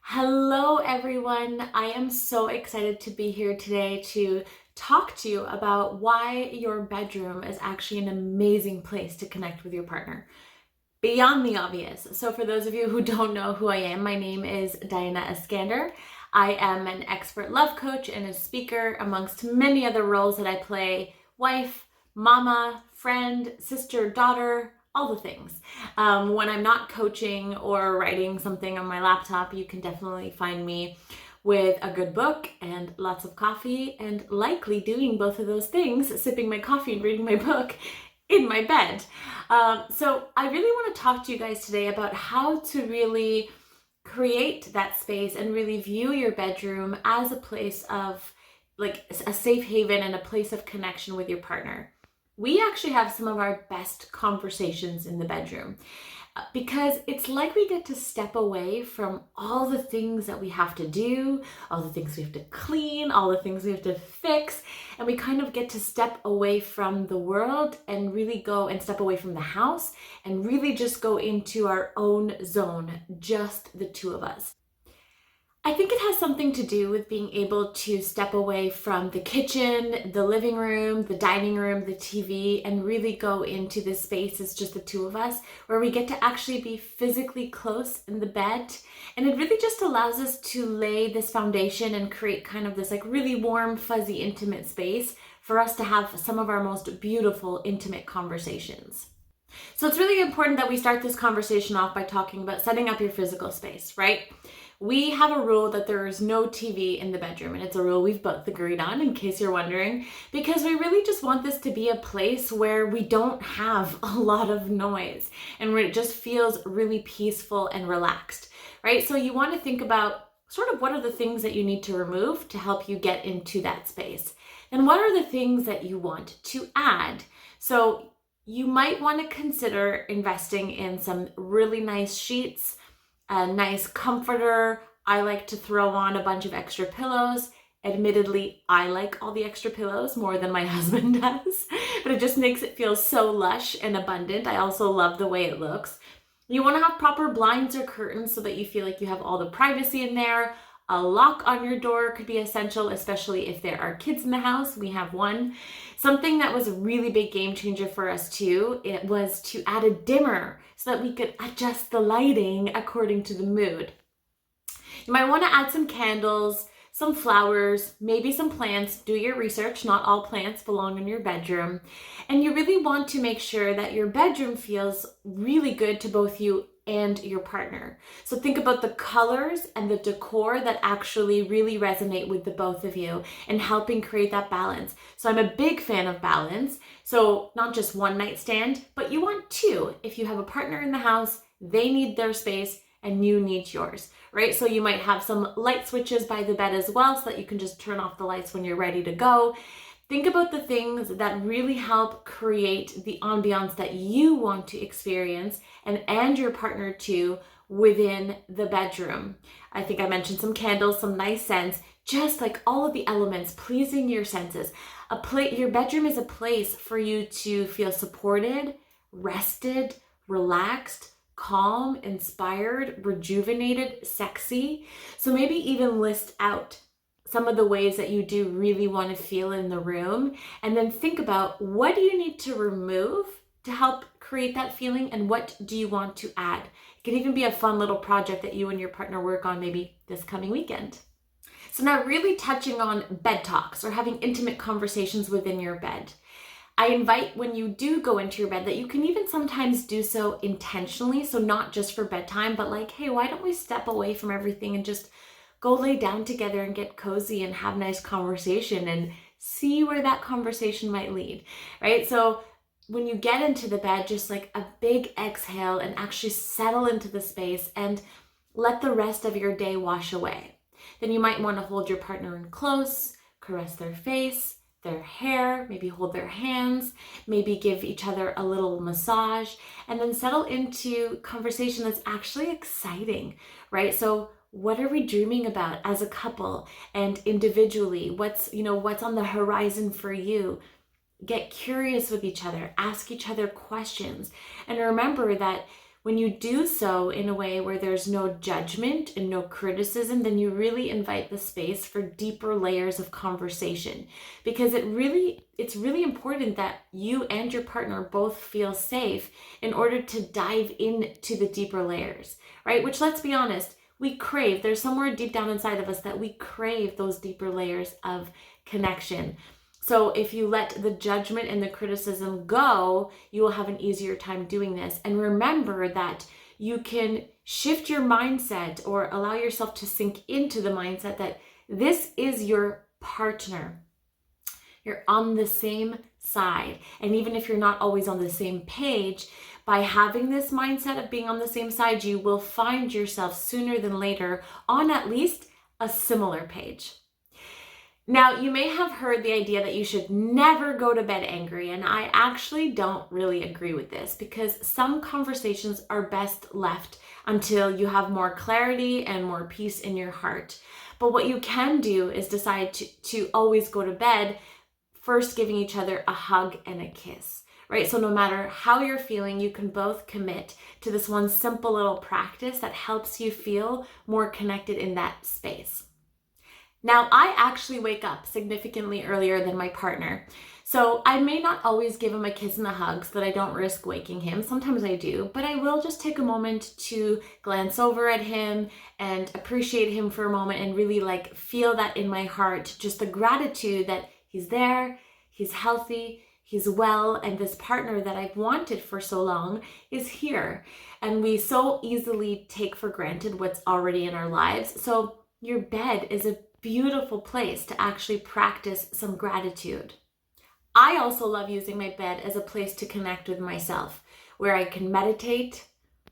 Hello, everyone. I am so excited to be here today to talk to you about why your bedroom is actually an amazing place to connect with your partner. Beyond the obvious. So, for those of you who don't know who I am, my name is Diana Eskander. I am an expert love coach and a speaker, amongst many other roles that I play: wife, mama, friend, sister, daughter, all the things. When I'm not coaching or writing something on my laptop, you can definitely find me with a good book and lots of coffee, and likely doing both of those things, sipping my coffee and reading my book in my bed. So I really want to talk to you guys today about how to really create that space and really view your bedroom as a place of, like, a safe haven and a place of connection with your partner. We actually have some of our best conversations in the bedroom because it's like we get to step away from all the things that we have to do, all the things we have to clean, all the things we have to fix, and we kind of get to step away from the world and really go and step away from the house and really just go into our own zone, just the two of us. I think it has something to do with being able to step away from the kitchen, the living room, the dining room, the TV, and really go into this space as just the two of us, where we get to actually be physically close in the bed. And it really just allows us to lay this foundation and create kind of this like really warm, fuzzy, intimate space for us to have some of our most beautiful, intimate conversations. So it's really important that we start this conversation off by talking about setting up your physical space, right? We have a rule that there is no TV in the bedroom, and it's a rule we've both agreed on, in case you're wondering, because we really just want this to be a place where we don't have a lot of noise and where it just feels really peaceful and relaxed, right? So you want to think about sort of what are the things that you need to remove to help you get into that space, and what are the things that you want to add. So you might want to consider investing in some really nice sheets, a nice comforter. I like to throw on a bunch of extra pillows. Admittedly, I like all the extra pillows more than my husband does, but it just makes it feel so lush and abundant. I also love the way it looks. You want to have proper blinds or curtains so that you feel like you have all the privacy in there. A lock on your door could be essential, especially if there are kids in the house. We have one. Something that was a really big game changer for us too, it was to add a dimmer so that we could adjust the lighting according to the mood. You might want to add some candles, some flowers, maybe some plants. Do your research. Not all plants belong in your bedroom. And you really want to make sure that your bedroom feels really good to both you and your partner. So think about the colors and the decor that actually really resonate with the both of you and helping create that balance. So I'm a big fan of balance. So not just one night stand, but you want two. If you have a partner in the house, they need their space and you need yours, right? So you might have some light switches by the bed as well so that you can just turn off the lights when you're ready to go. Think about the things that really help create the ambiance that you want to experience and your partner too within the bedroom. I think I mentioned some candles, some nice scents, just like all of the elements pleasing your senses. Your bedroom is a place for you to feel supported, rested, relaxed, calm, inspired, rejuvenated, sexy. So maybe even list out some of the ways that you do really want to feel in the room, and then think about what do you need to remove to help create that feeling and what do you want to add. It can even be a fun little project that you and your partner work on maybe this coming weekend. So now, really touching on bed talks or having intimate conversations within your bed. I invite, when you do go into your bed, that you can even sometimes do so intentionally. So not just for bedtime, but like, hey, why don't we step away from everything and just go lay down together and get cozy and have nice conversation and see where that conversation might lead, right? So when you get into the bed, just like a big exhale and actually settle into the space and let the rest of your day wash away. Then you might want to hold your partner in close, caress their face, their hair, maybe hold their hands, maybe give each other a little massage, and then settle into conversation that's actually exciting, right? So what are we dreaming about as a couple and individually? What's on the horizon for you? Get curious with each other, ask each other questions, and remember that When you do so in a way where there's no judgment and no criticism, then you really invite the space for deeper layers of conversation, because it's really important that you and your partner both feel safe in order to dive into the deeper layers, right? Which, let's be honest, we crave. There's somewhere deep down inside of us that we crave those deeper layers of connection. So if you let the judgment and the criticism go, you will have an easier time doing this. And remember that you can shift your mindset or allow yourself to sink into the mindset that this is your partner. You're on the same side. And even if you're not always on the same page, by having this mindset of being on the same side, you will find yourself sooner than later on at least a similar page. Now, you may have heard the idea that you should never go to bed angry, and I actually don't really agree with this, because some conversations are best left until you have more clarity and more peace in your heart. But what you can do is decide to always go to bed first giving each other a hug and a kiss, right? So no matter how you're feeling, you can both commit to this one simple little practice that helps you feel more connected in that space. Now, I actually wake up significantly earlier than my partner, so I may not always give him a kiss and a hug so that I don't risk waking him. Sometimes I do, but I will just take a moment to glance over at him and appreciate him for a moment and really feel that in my heart, just the gratitude that he's there, he's healthy, he's well, and this partner that I've wanted for so long is here. And we so easily take for granted what's already in our lives. So your bed is a beautiful place to actually practice some gratitude. I also love using my bed as a place to connect with myself, where I can meditate,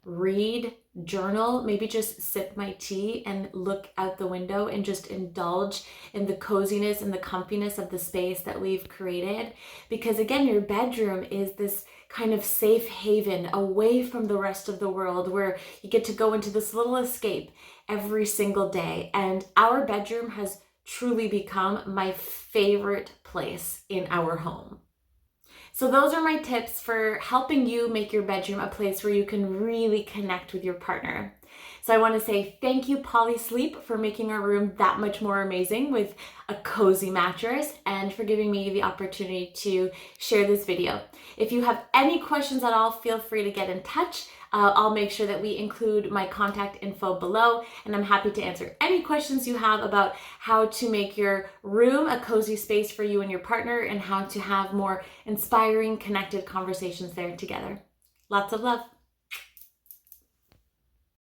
read, journal, maybe just sip my tea and look out the window and just indulge in the coziness and the comfiness of the space that we've created. Because again, your bedroom is this kind of safe haven away from the rest of the world, where you get to go into this little escape every single day. And our bedroom has truly become my favorite place in our home. So those are my tips for helping you make your bedroom a place where you can really connect with your partner. So I want to say thank you, Polysleep, for making our room that much more amazing with a cozy mattress, and for giving me the opportunity to share this video. If you have any questions at all, feel free to get in touch. I'll make sure that we include my contact info below, and I'm happy to answer any questions you have about how to make your room a cozy space for you and your partner, and how to have more inspiring, connected conversations there together. Lots of love.